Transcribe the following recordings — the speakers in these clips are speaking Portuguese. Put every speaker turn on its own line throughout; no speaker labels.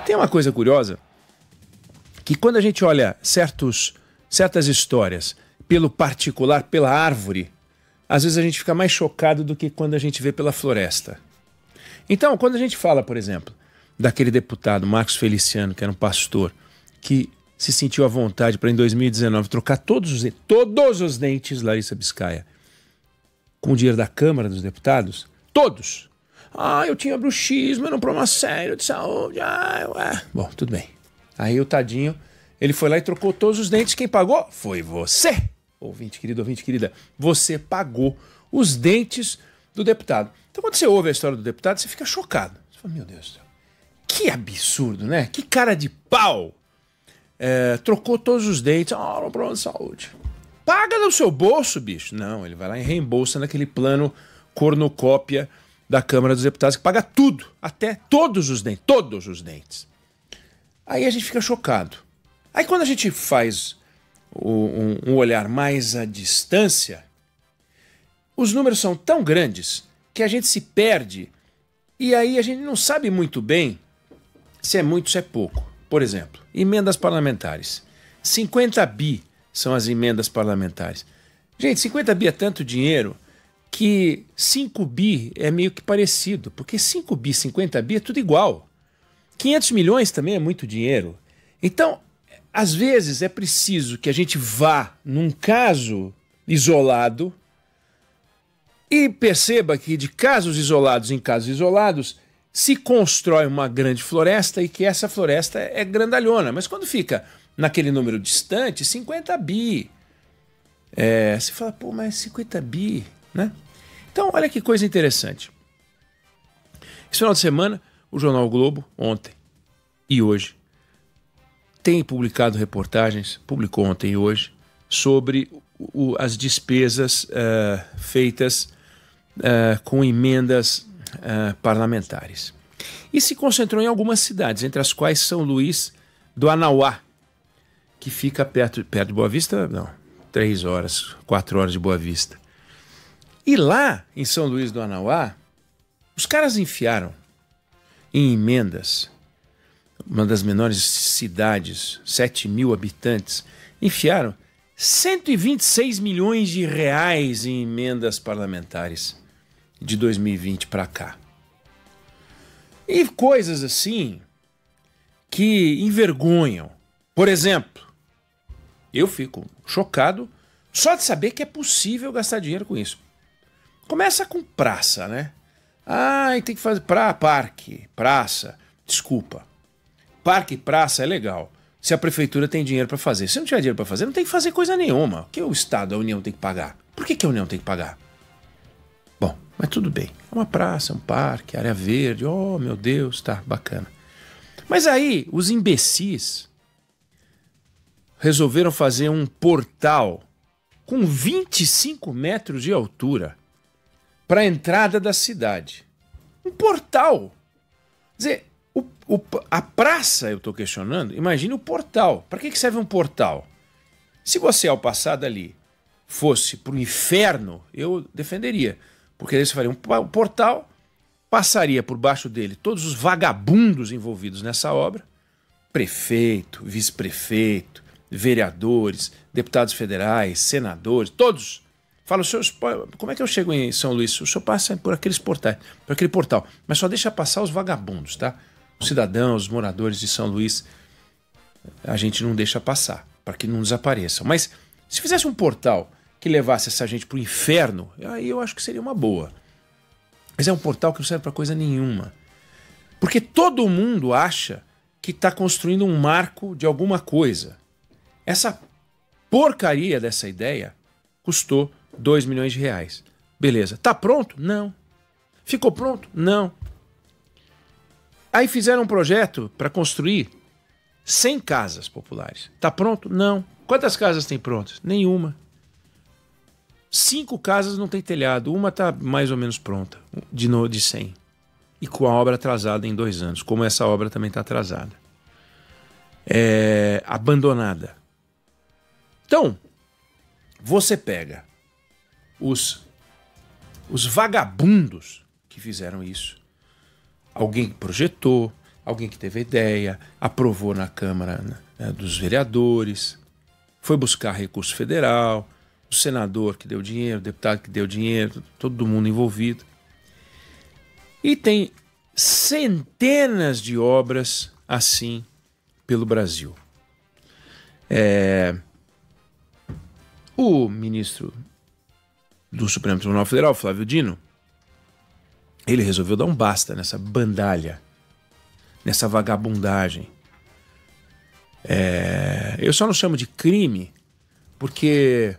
Tem uma coisa curiosa, que quando a gente olha certas histórias pelo particular, pela árvore, às vezes a gente fica mais chocado do que quando a gente vê pela floresta. Então, quando a gente fala, por exemplo, daquele deputado, Marcos Feliciano, que era um pastor, que se sentiu à vontade para em 2019 trocar todos os dentes, Larissa Biscaia, com o dinheiro da Câmara dos Deputados, todos. Eu tinha bruxismo, era um problema sério de saúde. Bom, tudo bem. Aí o tadinho, ele foi lá e trocou todos os dentes. Quem pagou? Foi você. Ouvinte querida, você pagou os dentes do deputado. Então, quando você ouve a história do deputado, você fica chocado. Você fala, meu Deus do céu, que absurdo, né? Que cara de pau. Trocou todos os dentes. Um problema de saúde. Paga no seu bolso, bicho. Não, ele vai lá e reembolsa naquele plano cornucópia da Câmara dos Deputados, que paga tudo, até todos os dentes. Aí a gente fica chocado. Aí quando a gente faz um olhar mais à distância, os números são tão grandes que a gente se perde e aí a gente não sabe muito bem se é muito ou se é pouco. Por exemplo, emendas parlamentares. 50 bi são as emendas parlamentares. Gente, 50 bi é tanto dinheiro que 5 bi é meio que parecido, porque 5 bi, 50 bi é tudo igual. 500 milhões também é muito dinheiro. Então, às vezes é preciso que a gente vá num caso isolado e perceba que de casos isolados em casos isolados se constrói uma grande floresta e que essa floresta é grandalhona. Mas quando fica naquele número distante, 50 bi. Você fala, pô, mas 50 bi, né? Então, olha que coisa interessante. Esse final de semana, o jornal o Globo, ontem e hoje, tem publicado reportagens, publicou ontem e hoje, sobre as despesas feitas com emendas parlamentares. E se concentrou em algumas cidades, entre as quais São Luís do Anauá, que fica perto de Boa Vista, 3 horas, 4 horas de Boa Vista. E lá, em São Luís do Anauá, os caras enfiaram em emendas, uma das menores cidades, 7 mil habitantes, enfiaram 126 milhões de reais em emendas parlamentares de 2020 para cá. E coisas assim que envergonham. Por exemplo, eu fico chocado só de saber que é possível gastar dinheiro com isso. Começa com praça, né? Tem que fazer parque, praça. Desculpa. Parque e praça é legal se a prefeitura tem dinheiro para fazer. Se não tiver dinheiro para fazer, não tem que fazer coisa nenhuma. O que o Estado, a União tem que pagar? Por que a União tem que pagar? Bom, mas tudo bem. É uma praça, um parque, área verde. Oh, meu Deus, tá bacana. Mas aí, os imbecis resolveram fazer um portal com 25 metros de altura para a entrada da cidade. Um portal. Quer dizer, a praça, eu estou questionando, imagine o portal. Para que serve um portal? Se você, ao passar dali, fosse para o inferno, eu defenderia. Porque aí você faria um portal, passaria por baixo dele todos os vagabundos envolvidos nessa obra, prefeito, vice-prefeito, vereadores, deputados federais, senadores, todos. Fala, como é que eu chego em São Luís? O senhor passa por aqueles portais, por aquele portal, mas só deixa passar os vagabundos, tá? Os cidadãos, os moradores de São Luís, a gente não deixa passar, para que não desapareçam. Mas se fizesse um portal que levasse essa gente para o inferno, aí eu acho que seria uma boa. Mas é um portal que não serve para coisa nenhuma. Porque todo mundo acha que está construindo um marco de alguma coisa. Essa porcaria dessa ideia custou 2 milhões de reais. Beleza. Tá pronto? Não. Ficou pronto? Não. Aí fizeram um projeto para construir 100 casas populares. Tá pronto? Não. Quantas casas tem prontas? Nenhuma. 5 casas não tem telhado. Uma está mais ou menos pronta, de 100. E com a obra atrasada em 2 anos, como essa obra também está atrasada. Abandonada. Então, você pega os vagabundos que fizeram isso. Alguém projetou, alguém que teve a ideia, aprovou na Câmara, né, dos Vereadores, foi buscar recurso federal, o senador que deu dinheiro, o deputado que deu dinheiro, todo mundo envolvido. E tem centenas de obras assim pelo Brasil. O ministro do Supremo Tribunal Federal, Flávio Dino, ele resolveu dar um basta nessa bandalha, nessa vagabundagem. Eu só não chamo de crime porque,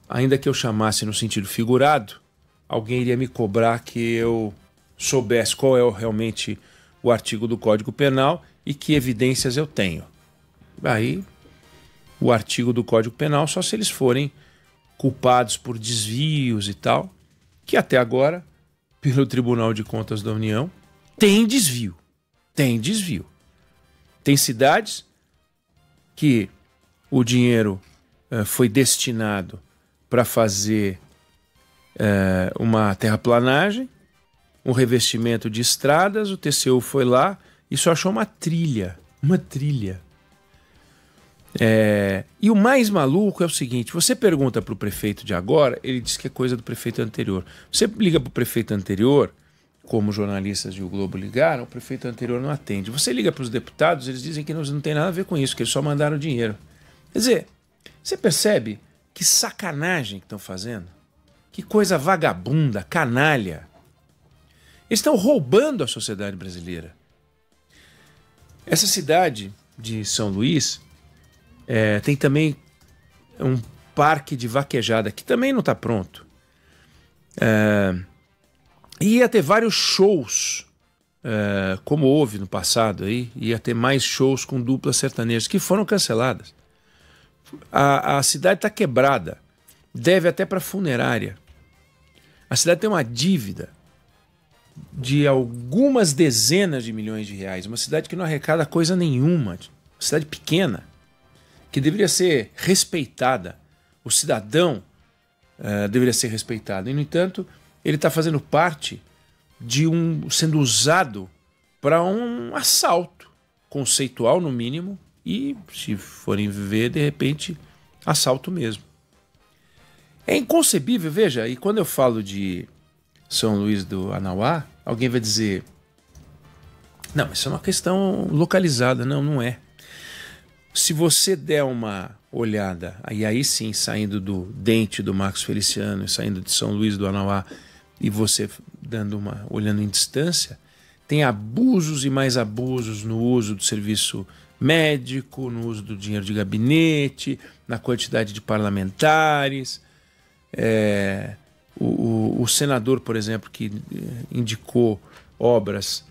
ainda que eu chamasse no sentido figurado, alguém iria me cobrar que eu soubesse qual é realmente o artigo do Código Penal e que evidências eu tenho. Aí, o artigo do Código Penal só se eles forem culpados por desvios e tal, que até agora, pelo Tribunal de Contas da União, tem desvio. Tem desvio. Tem cidades que o dinheiro foi destinado para fazer uma terraplanagem, um revestimento de estradas, o TCU foi lá e só achou uma trilha. Uma trilha. E o mais maluco é o seguinte, você pergunta para o prefeito de agora, ele diz que é coisa do prefeito anterior. Você liga para o prefeito anterior, como jornalistas de O Globo ligaram, o prefeito anterior não atende. Você liga para os deputados, eles dizem que não tem nada a ver com isso, que eles só mandaram dinheiro. Quer dizer, você percebe que sacanagem que estão fazendo? Que coisa vagabunda, canalha. Eles estão roubando a sociedade brasileira. Essa cidade de São Luís tem também um parque de vaquejada que também não está pronto. Ia ter vários shows, como houve no passado, aí, ia ter mais shows com duplas sertanejas que foram canceladas. A cidade está quebrada, deve até para funerária. A cidade tem uma dívida de algumas dezenas de milhões de reais, uma cidade que não arrecada coisa nenhuma, uma cidade pequena, que deveria ser respeitada, o cidadão deveria ser respeitado. E, no entanto, ele está fazendo parte de sendo usado para um assalto conceitual, no mínimo, e, se forem ver, de repente, assalto mesmo. É inconcebível, veja, e quando eu falo de São Luís do Anauá, alguém vai dizer, não, isso é uma questão localizada. Não, não é. Se você der uma olhada, e aí sim, saindo do dente do Marcos Feliciano, saindo de São Luís do Anauá, e você olhando em distância, tem abusos e mais abusos no uso do serviço médico, no uso do dinheiro de gabinete, na quantidade de parlamentares. O senador, por exemplo, que indicou obras,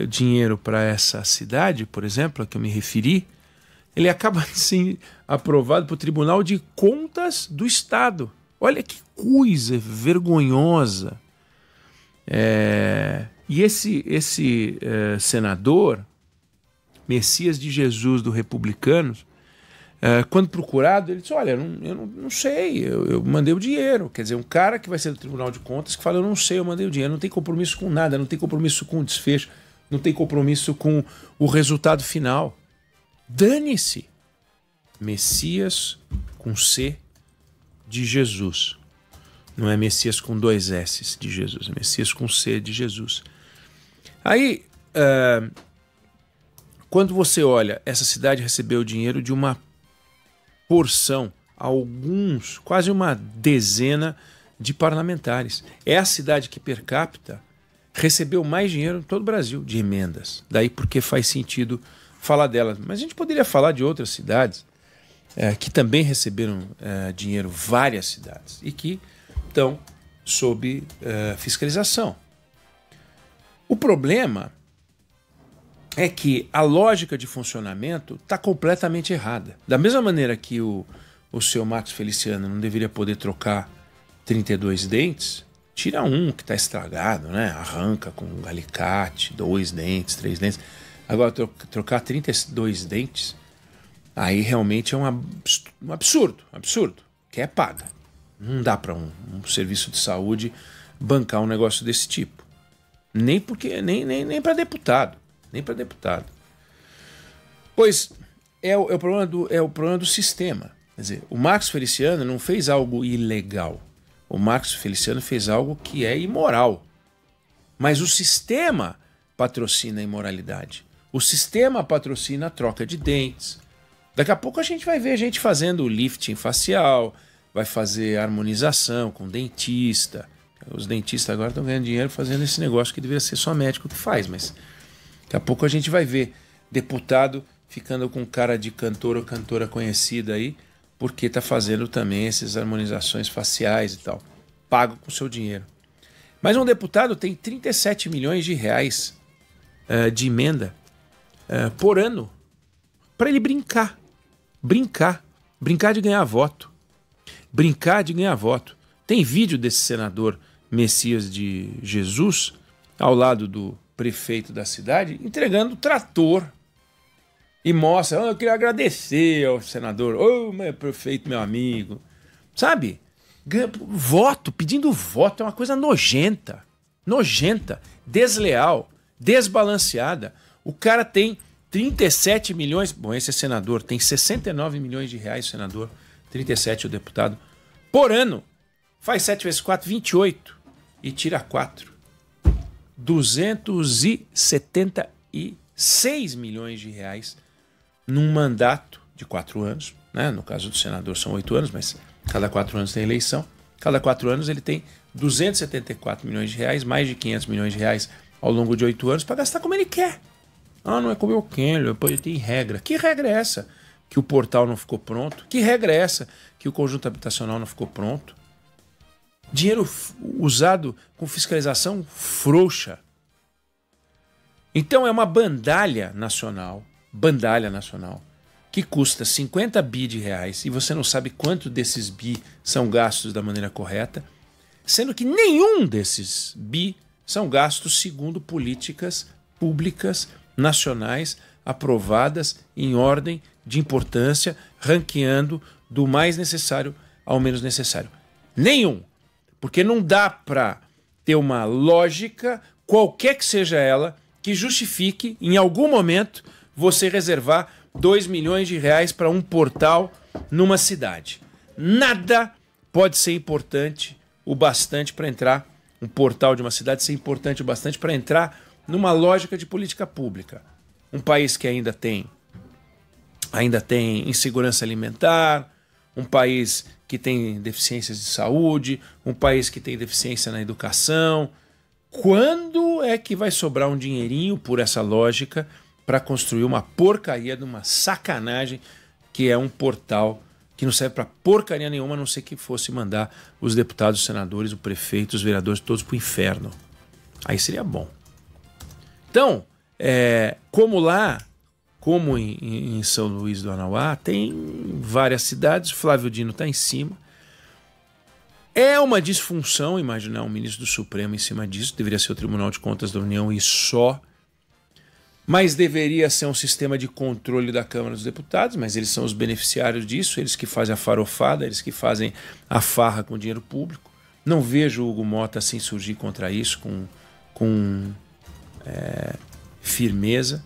dinheiro para essa cidade, por exemplo, a que eu me referi, ele acaba sim aprovado para o Tribunal de Contas do Estado. Olha que coisa vergonhosa. E esse senador, Messias de Jesus do Republicanos, quando procurado, ele disse, olha, eu não sei, eu mandei o dinheiro. Quer dizer, um cara que vai ser do Tribunal de Contas que fala, eu não sei, eu mandei o dinheiro. Não tem compromisso com nada, não tem compromisso com o desfecho, não tem compromisso com o resultado final. Dane-se. Messias com C de Jesus. Não é Messias com 2 S de Jesus, é Messias com C de Jesus. Aí, quando você olha, essa cidade recebeu dinheiro de uma porção, quase uma dezena de parlamentares. É a cidade que, per capita, recebeu mais dinheiro em todo o Brasil de emendas. Daí porque faz sentido falar dela. Mas a gente poderia falar de outras cidades que também receberam dinheiro, várias cidades, e que estão sob fiscalização. O problema é que a lógica de funcionamento está completamente errada. Da mesma maneira que o seu Marcos Feliciano não deveria poder trocar 32 dentes, tira um que está estragado, né? Arranca com um alicate, 2 dentes, 3 dentes. Agora, trocar 32 dentes, aí realmente é um absurdo, que paga. Não dá para um serviço de saúde bancar um negócio desse tipo. Nem para deputado. Nem para deputado. Pois é o problema do sistema. Quer dizer, o Marcos Feliciano não fez algo ilegal. O Marcos Feliciano fez algo que é imoral. Mas o sistema patrocina a imoralidade. O sistema patrocina a troca de dentes. Daqui a pouco a gente vai ver gente fazendo lifting facial, vai fazer harmonização com dentista. Os dentistas agora estão ganhando dinheiro fazendo esse negócio que deveria ser só médico que faz, mas daqui a pouco a gente vai ver deputado ficando com cara de cantor ou cantora conhecida aí, porque está fazendo também essas harmonizações faciais e tal, pago com seu dinheiro. Mas um deputado tem 37 milhões de reais de emenda por ano para ele brincar de ganhar voto. Brincar de ganhar voto. Tem vídeo desse senador Messias de Jesus ao lado do prefeito da cidade entregando trator e mostra, eu queria agradecer ao senador, meu prefeito, meu amigo, sabe? Voto, pedindo voto é uma coisa nojenta, desleal, desbalanceada. O cara tem 37 milhões, bom, esse é senador, tem 69 milhões de reais o senador, 37 o deputado, por ano. Faz 7 vezes 4, 28 e tira 4. 276 milhões de reais num mandato de 4 anos, né? No caso do senador são 8 anos, mas cada 4 anos tem eleição. Cada 4 anos ele tem 274 milhões de reais, mais de 500 milhões de reais ao longo de 8 anos para gastar como ele quer. Não é como eu quero, ele tem regra. Que regra é essa? Que o portal não ficou pronto? Que regra é essa? Que o conjunto habitacional não ficou pronto? Dinheiro usado com fiscalização frouxa. Então é uma bandalha nacional, que custa 50 bi de reais e você não sabe quanto desses bi são gastos da maneira correta, sendo que nenhum desses bi são gastos segundo políticas públicas nacionais aprovadas em ordem de importância, ranqueando do mais necessário ao menos necessário. Nenhum. Porque não dá para ter uma lógica, qualquer que seja ela, que justifique, em algum momento, você reservar 2 milhões de reais para um portal numa cidade. Nada pode ser importante o bastante para entrar, um portal de uma cidade ser importante o bastante para entrar numa lógica de política pública. Um país que ainda tem insegurança alimentar, um país que tem deficiências de saúde, um país que tem deficiência na educação. Quando é que vai sobrar um dinheirinho por essa lógica para construir uma porcaria de uma sacanagem que é um portal que não serve para porcaria nenhuma, a não ser que fosse mandar os deputados, os senadores, o prefeito, os vereadores todos para o inferno. Aí seria bom. Então, como em São Luís do Anauá, tem várias cidades, Flávio Dino está em cima. É uma disfunção imaginar um ministro do Supremo em cima disso, deveria ser o Tribunal de Contas da União e só, mas deveria ser um sistema de controle da Câmara dos Deputados, mas eles são os beneficiários disso, eles que fazem a farofada, eles que fazem a farra com o dinheiro público. Não vejo o Hugo Mota assim surgir contra isso com firmeza.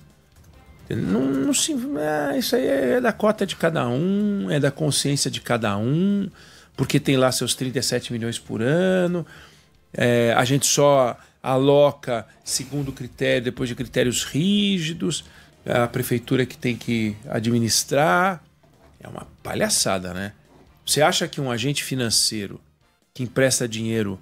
Isso aí é da cota de cada um, é da consciência de cada um, porque tem lá seus 37 milhões por ano, a gente só aloca segundo critério, depois de critérios rígidos, a prefeitura que tem que administrar. É uma palhaçada, né? Você acha que um agente financeiro que empresta dinheiro,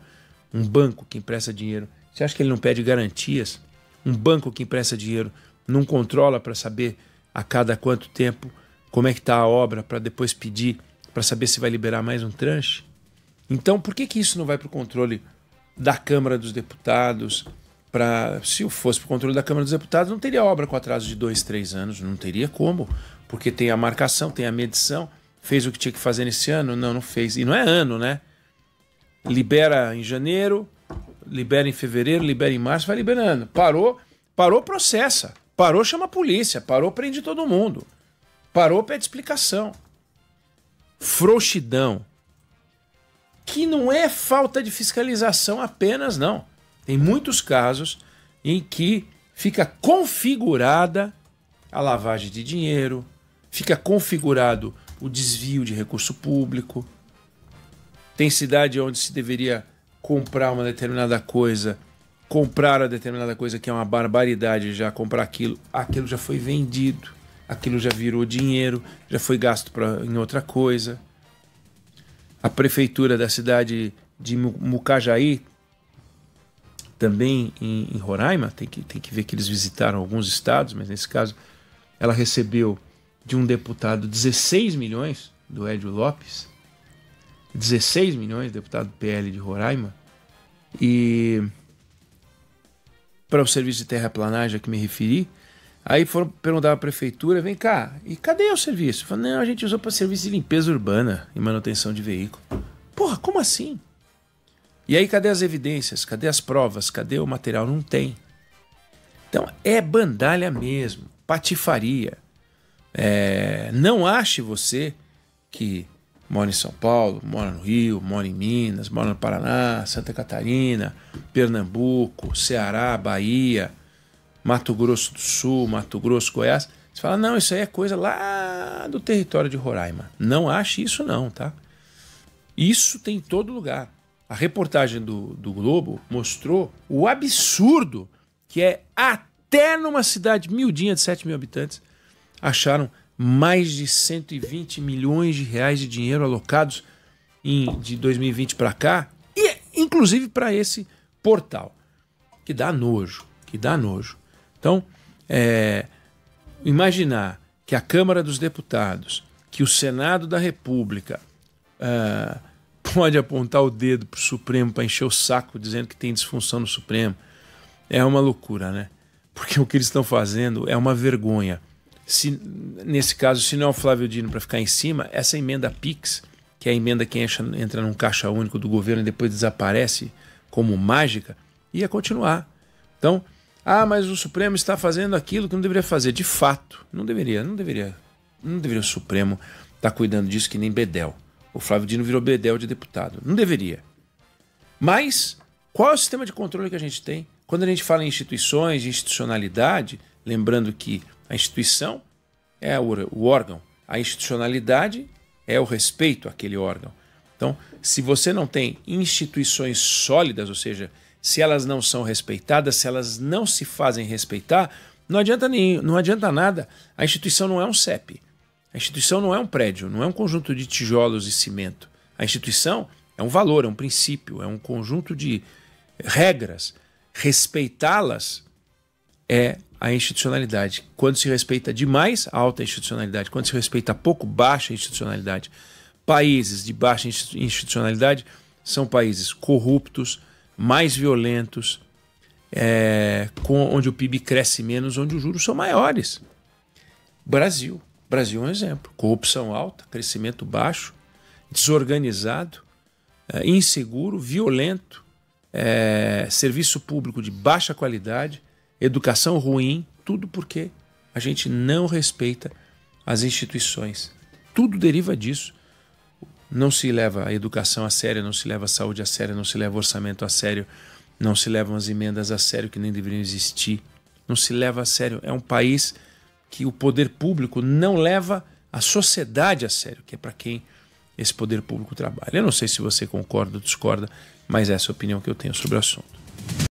um banco que empresta dinheiro, você acha que ele não pede garantias? Um banco que empresta dinheiro não controla para saber a cada quanto tempo como é que está a obra para depois pedir para saber se vai liberar mais um tranche? Então, por que isso não vai para o controle da Câmara dos Deputados? Se fosse para o controle da Câmara dos Deputados, não teria obra com atraso de 2, 3 anos. Não teria como, porque tem a marcação, tem a medição. Fez o que tinha que fazer nesse ano? Não fez. E não é ano, né? Libera em janeiro, libera em fevereiro, libera em março, vai liberando. Parou, processa. Parou, chama a polícia. Parou, prende todo mundo. Parou, pede explicação. Frouxidão. Que não é falta de fiscalização apenas, não. Tem muitos casos em que fica configurada a lavagem de dinheiro, fica configurado o desvio de recurso público. Tem cidade onde se deveria comprar uma determinada coisa, comprar a determinada coisa que é uma barbaridade, já comprar aquilo já foi vendido, aquilo já virou dinheiro, já foi gasto em outra coisa. A prefeitura da cidade de Mucajaí, também em Roraima, tem que ver que eles visitaram alguns estados, mas nesse caso ela recebeu de um deputado 16 milhões, do Hélio Lopes, 16 milhões, deputado PL de Roraima, e para o serviço de terraplanagem a que me referi, aí foram perguntar à prefeitura, vem cá, e cadê o serviço? Falaram, não, a gente usou para serviço de limpeza urbana e manutenção de veículo. Porra, como assim? E aí cadê as evidências? Cadê as provas? Cadê o material? Não tem. Então é bandalha mesmo, patifaria. Não ache você que mora em São Paulo, mora no Rio, mora em Minas, mora no Paraná, Santa Catarina, Pernambuco, Ceará, Bahia, Mato Grosso do Sul, Mato Grosso, Goiás. Você fala, não, isso aí é coisa lá do território de Roraima. Não ache isso não, tá? Isso tem em todo lugar. A reportagem do Globo mostrou o absurdo que é até numa cidade miudinha de 7 mil habitantes, acharam mais de 120 milhões de reais de dinheiro alocados de 2020 para cá, e inclusive para esse portal, que dá nojo, Então, imaginar que a Câmara dos Deputados, que o Senado da República pode apontar o dedo para o Supremo para encher o saco dizendo que tem disfunção no Supremo, é uma loucura, né? Porque o que eles estão fazendo é uma vergonha. Nesse caso, se não é o Flávio Dino para ficar em cima, essa emenda PIX, que é a emenda que entra num caixa único do governo e depois desaparece como mágica, ia continuar. Então, mas o Supremo está fazendo aquilo que não deveria fazer. De fato, não deveria o Supremo estar cuidando disso que nem Bedel. O Flávio Dino virou Bedel de deputado. Não deveria. Mas qual é o sistema de controle que a gente tem? Quando a gente fala em instituições, de institucionalidade, lembrando que a instituição é o órgão, a institucionalidade é o respeito àquele órgão. Então, se você não tem instituições sólidas, ou seja, se elas não são respeitadas, se elas não se fazem respeitar, não adianta nada. A instituição não é um CEP. A instituição não é um prédio, não é um conjunto de tijolos e cimento. A instituição é um valor, é um princípio, é um conjunto de regras. Respeitá-las é a institucionalidade. Quando se respeita demais, alta institucionalidade. Quando se respeita pouco, baixa institucionalidade. Países de baixa institucionalidade são países corruptos, mais violentos, onde o PIB cresce menos, onde os juros são maiores. Brasil é um exemplo. Corrupção alta, crescimento baixo, desorganizado, inseguro, violento, serviço público de baixa qualidade, educação ruim, tudo porque a gente não respeita as instituições. Tudo deriva disso. Não se leva a educação a sério, não se leva a saúde a sério, não se leva o orçamento a sério, não se levam as emendas a sério que nem deveriam existir. Não se leva a sério. É um país que o poder público não leva a sociedade a sério, que é para quem esse poder público trabalha. Eu não sei se você concorda ou discorda, mas essa é a opinião que eu tenho sobre o assunto.